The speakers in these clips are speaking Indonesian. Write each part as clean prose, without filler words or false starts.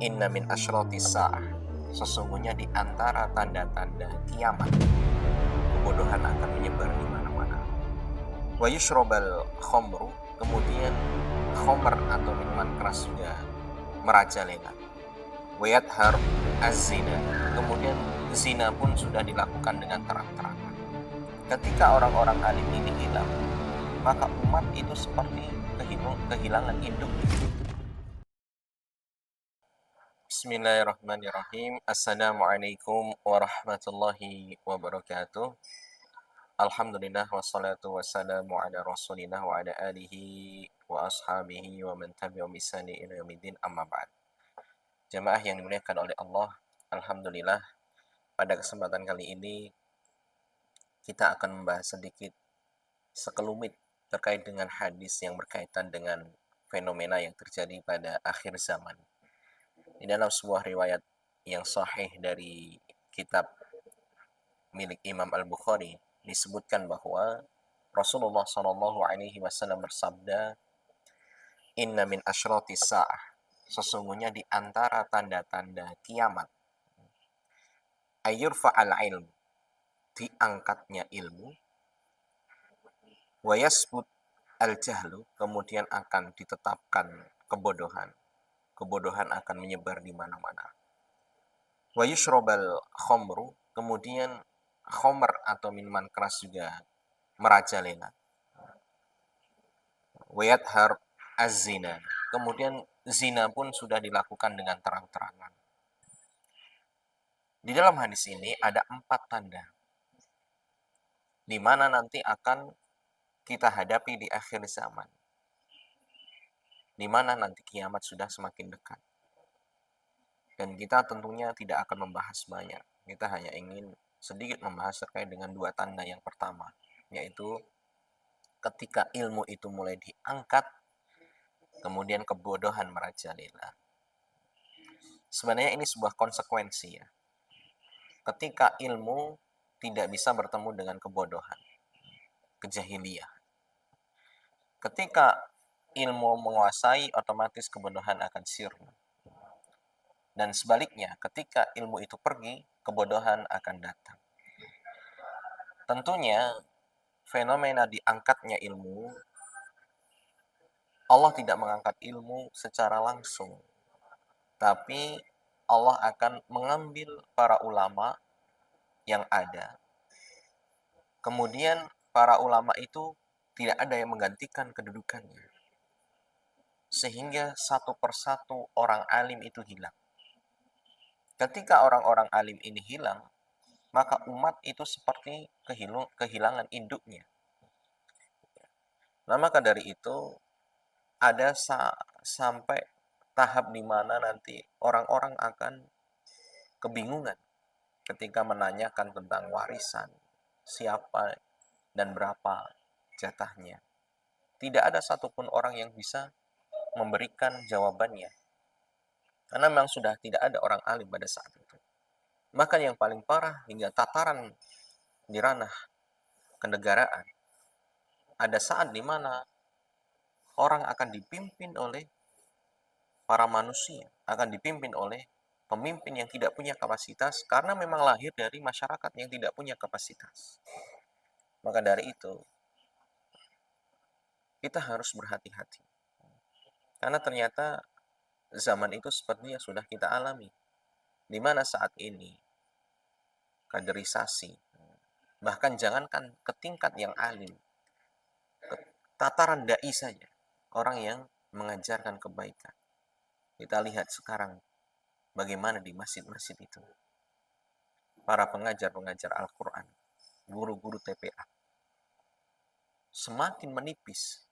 Inna min asyratis sa'ah, sesungguhnya di antara tanda-tanda kiamat, kebodohan akan menyebar di mana-mana. Wa yushrabal khamru, kemudian khamr atau minuman keras juga merajalela. Wa yadhar az-zina, kemudian zina pun sudah dilakukan dengan terang-terangan. Ketika orang-orang alim ini hilang, maka umat itu seperti kehilangan induk. Bismillahirrahmanirrahim. Assalamualaikum warahmatullahi wabarakatuh. Alhamdulillah wassalatu wassalamu ala rasulillah wa ala alihi wa ashabihi wa man tabi'ahum bi ihsani ila yaumil amma ba'd. Jamaah yang dimuliakan oleh Allah, alhamdulillah pada kesempatan kali ini kita akan membahas sedikit sekelumit terkait dengan hadis yang berkaitan dengan fenomena yang terjadi pada akhir zaman. Di dalam sebuah riwayat yang sahih dari kitab milik Imam Al-Bukhari disebutkan bahwa Rasulullah SAW bersabda, Inna min asyratis sa'ah, sesungguhnya di antara tanda-tanda kiamat, ayyurfa'al ilm, diangkatnya ilmu, wa yasbut al-jahlu, kemudian akan ditetapkan kebodohan. Kebodohan akan menyebar di mana-mana. Wa yushrabal khamru, kemudian khamr atau minuman keras juga merajalela. Wa yadhar az-zina, kemudian zina pun sudah dilakukan dengan terang-terangan. Di dalam hadis ini ada 4 tanda di mana nanti akan kita hadapi di akhir zaman, di mana nanti kiamat sudah semakin dekat. Dan kita tentunya tidak akan membahas banyak. Kita hanya ingin sedikit membahas terkait dengan 2 tanda yang pertama, yaitu ketika ilmu itu mulai diangkat, kemudian kebodohan merajalela. Sebenarnya ini sebuah konsekuensi ya. Ketika ilmu tidak bisa bertemu dengan kebodohan, kejahiliyah. Ketika ilmu menguasai, otomatis kebodohan akan sirna. Dan sebaliknya, ketika ilmu itu pergi, kebodohan akan datang. Tentunya, fenomena diangkatnya ilmu, Allah tidak mengangkat ilmu secara langsung. Tapi Allah akan mengambil para ulama yang ada. Kemudian para ulama itu tidak ada yang menggantikan kedudukannya. Sehingga satu persatu orang alim itu hilang. Ketika orang-orang alim ini hilang, maka umat itu seperti kehilangan induknya. Nah, maka dari itu ada sampai tahap di mana nanti orang-orang akan kebingungan ketika menanyakan tentang warisan, siapa dan berapa jatahnya. Tidak ada satupun orang yang bisa memberikan jawabannya. Karena memang sudah tidak ada orang alim pada saat itu. Maka yang paling parah hingga tataran di ranah kenegaraan, ada saat di mana orang akan dipimpin oleh para manusia, akan dipimpin oleh pemimpin yang tidak punya kapasitas karena memang lahir dari masyarakat yang tidak punya kapasitas. Maka dari itu, kita harus berhati-hati. Karena ternyata zaman itu sepertinya sudah kita alami. Di mana saat ini kaderisasi, bahkan jangankan ke tingkat yang alim, ke tataran dai saja, orang yang mengajarkan kebaikan. Kita lihat sekarang bagaimana di masjid-masjid itu. Para pengajar-pengajar Al-Quran, guru-guru TPA, semakin menipis,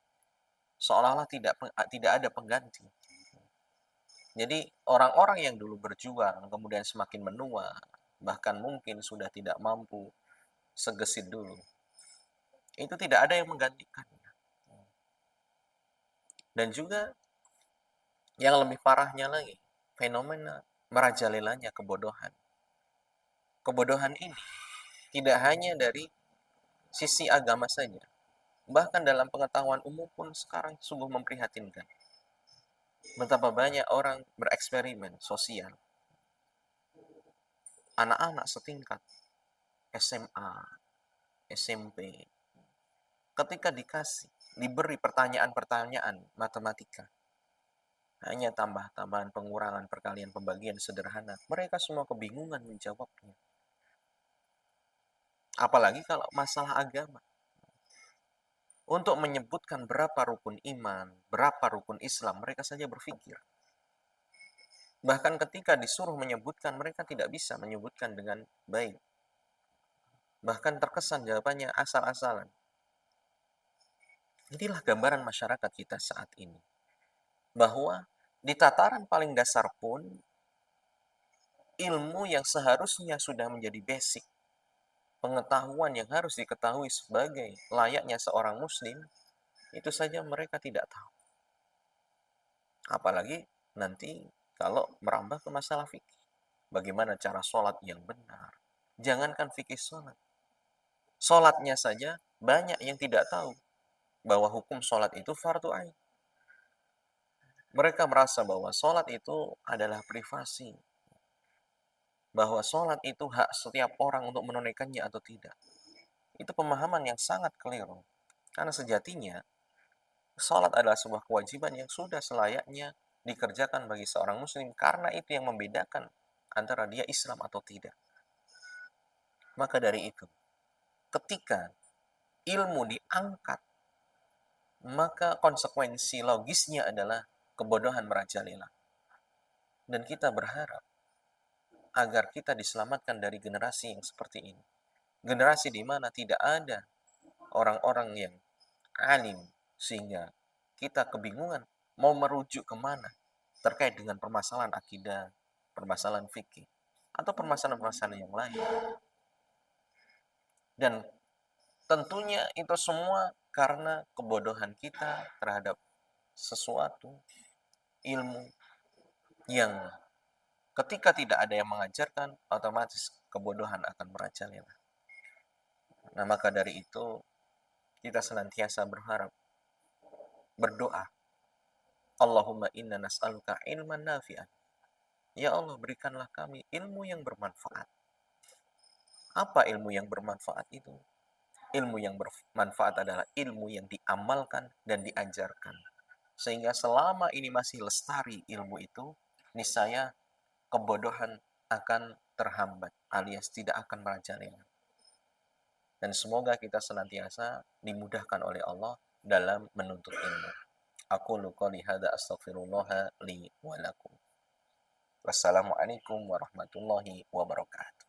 seolah-olah tidak ada pengganti. Jadi orang-orang yang dulu berjuang, kemudian semakin menua, bahkan mungkin sudah tidak mampu segesit dulu, itu tidak ada yang menggantikannya. Dan juga yang lebih parahnya lagi, fenomena merajalelanya kebodohan. Kebodohan ini tidak hanya dari sisi agama saja, bahkan dalam pengetahuan umum pun sekarang sungguh memprihatinkan. Betapa banyak orang bereksperimen sosial, anak-anak setingkat SMA, SMP, ketika diberi pertanyaan-pertanyaan matematika, hanya tambah-tambahan, pengurangan, perkalian, pembagian sederhana, mereka semua kebingungan menjawabnya. Apalagi kalau masalah agama. Untuk menyebutkan berapa rukun iman, berapa rukun Islam, mereka saja berpikir. Bahkan ketika disuruh menyebutkan, mereka tidak bisa menyebutkan dengan baik. Bahkan terkesan jawabannya asal-asalan. Inilah gambaran masyarakat kita saat ini. Bahwa di tataran paling dasar pun, ilmu yang seharusnya sudah menjadi basic, pengetahuan yang harus diketahui sebagai layaknya seorang muslim, itu saja mereka tidak tahu. Apalagi nanti kalau merambah ke masalah fikih. Bagaimana cara sholat yang benar. Jangankan fikih sholat. Sholatnya saja banyak yang tidak tahu bahwa hukum sholat itu fardu ain. Mereka merasa bahwa sholat itu adalah privasi. Bahwa sholat itu hak setiap orang untuk menunaikannya atau tidak. Itu pemahaman yang sangat keliru. Karena sejatinya, sholat adalah sebuah kewajiban yang sudah selayaknya dikerjakan bagi seorang muslim. Karena itu yang membedakan antara dia Islam atau tidak. Maka dari itu, ketika ilmu diangkat, maka konsekuensi logisnya adalah kebodohan merajalela. Dan kita berharap agar kita diselamatkan dari generasi yang seperti ini. Generasi di mana tidak ada orang-orang yang alim, sehingga kita kebingungan mau merujuk kemana terkait dengan permasalahan akidah, permasalahan fikih, atau permasalahan-permasalahan yang lain. Dan tentunya itu semua karena kebodohan kita terhadap sesuatu ilmu yang ketika tidak ada yang mengajarkan, otomatis kebodohan akan merajalela. Nah, maka dari itu kita senantiasa berdoa, Allahumma inna nas'aluka ilman nafi'an. Ya Allah, berikanlah kami ilmu yang bermanfaat. Apa ilmu yang bermanfaat itu? Ilmu yang bermanfaat adalah ilmu yang diamalkan dan diajarkan. Sehingga selama ini masih lestari ilmu itu, niscaya kebodohan akan terhambat alias tidak akan merajalela. Dan semoga kita senantiasa dimudahkan oleh Allah dalam menuntut ilmu. Aku qouli hadza astaghfirullah li wa lakum. Wassalamualaikum warahmatullahi wabarakatuh.